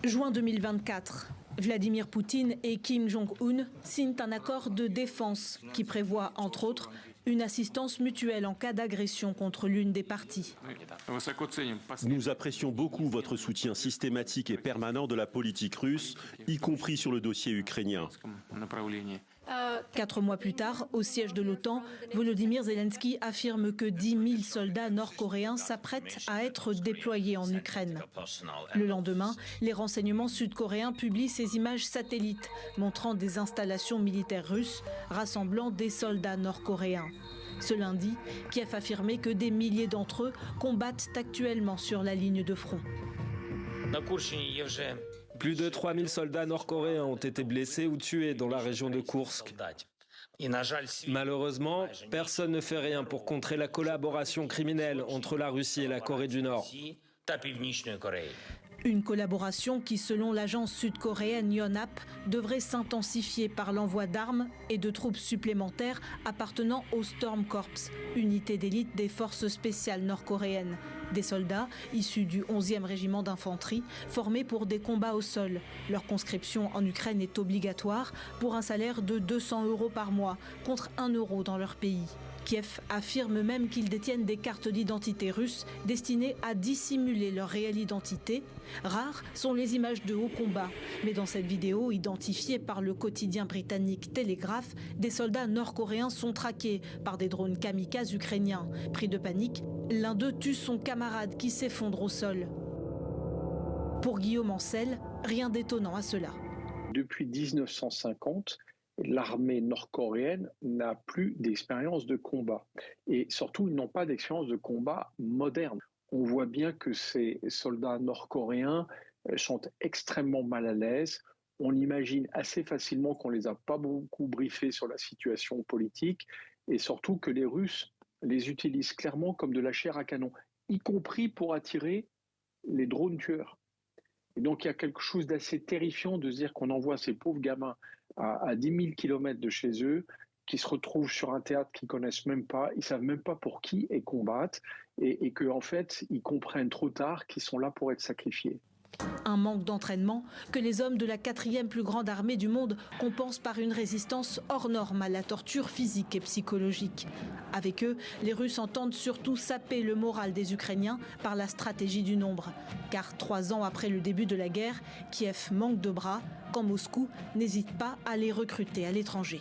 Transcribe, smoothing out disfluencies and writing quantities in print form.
Juin 2024. Vladimir Poutine et Kim Jong-un signent un accord de défense qui prévoit, entre autres, une assistance mutuelle en cas d'agression contre l'une des parties. Nous apprécions beaucoup votre soutien systématique et permanent de la politique russe, y compris sur le dossier ukrainien. 4 mois plus tard, au siège de l'OTAN, Volodymyr Zelensky affirme que 10 000 soldats nord-coréens s'apprêtent à être déployés en Ukraine. Le lendemain, les renseignements sud-coréens publient ces images satellites montrant des installations militaires russes rassemblant des soldats nord-coréens. Ce lundi, Kiev affirmait que des milliers d'entre eux combattent actuellement sur la ligne de front. Plus de 3000 soldats nord-coréens ont été blessés ou tués dans la région de Koursk. Malheureusement, personne ne fait rien pour contrer la collaboration criminelle entre la Russie et la Corée du Nord. Une collaboration qui, selon l'agence sud-coréenne Yonhap, devrait s'intensifier par l'envoi d'armes et de troupes supplémentaires appartenant au Storm Corps, unité d'élite des forces spéciales nord-coréennes. Des soldats issus du 11e régiment d'infanterie formés pour des combats au sol. Leur conscription en Ukraine est obligatoire pour un salaire de 200 € par mois contre 1 € dans leur pays. Kiev affirme même qu'ils détiennent des cartes d'identité russes destinées à dissimuler leur réelle identité. Rares sont les images de haut combat. Mais dans cette vidéo, identifiée par le quotidien britannique Telegraph, des soldats nord-coréens sont traqués par des drones kamikazes ukrainiens. Pris de panique, l'un d'eux tue son camarade qui s'effondre au sol. Pour Guillaume Ancel, rien d'étonnant à cela. Depuis 1950, l'armée nord-coréenne n'a plus d'expérience de combat. Et surtout, ils n'ont pas d'expérience de combat moderne. On voit bien que ces soldats nord-coréens sont extrêmement mal à l'aise. On imagine assez facilement qu'on ne les a pas beaucoup briefés sur la situation politique et surtout que les Russes les utilisent clairement comme de la chair à canon, y compris pour attirer les drones tueurs. Et donc il y a quelque chose d'assez terrifiant de se dire qu'on envoie ces pauvres gamins à 10 000 km de chez eux, qui se retrouvent sur un théâtre qu'ils ne connaissent même pas, ils ne savent même pas pour qui ils combattent, et qu'en fait, ils comprennent trop tard qu'ils sont là pour être sacrifiés. Un manque d'entraînement que les hommes de la 4e plus grande armée du monde compensent par une résistance hors norme à la torture physique et psychologique. Avec eux, les Russes entendent surtout saper le moral des Ukrainiens par la stratégie du nombre. Car 3 ans après le début de la guerre, Kiev manque de bras quand Moscou n'hésite pas à les recruter à l'étranger.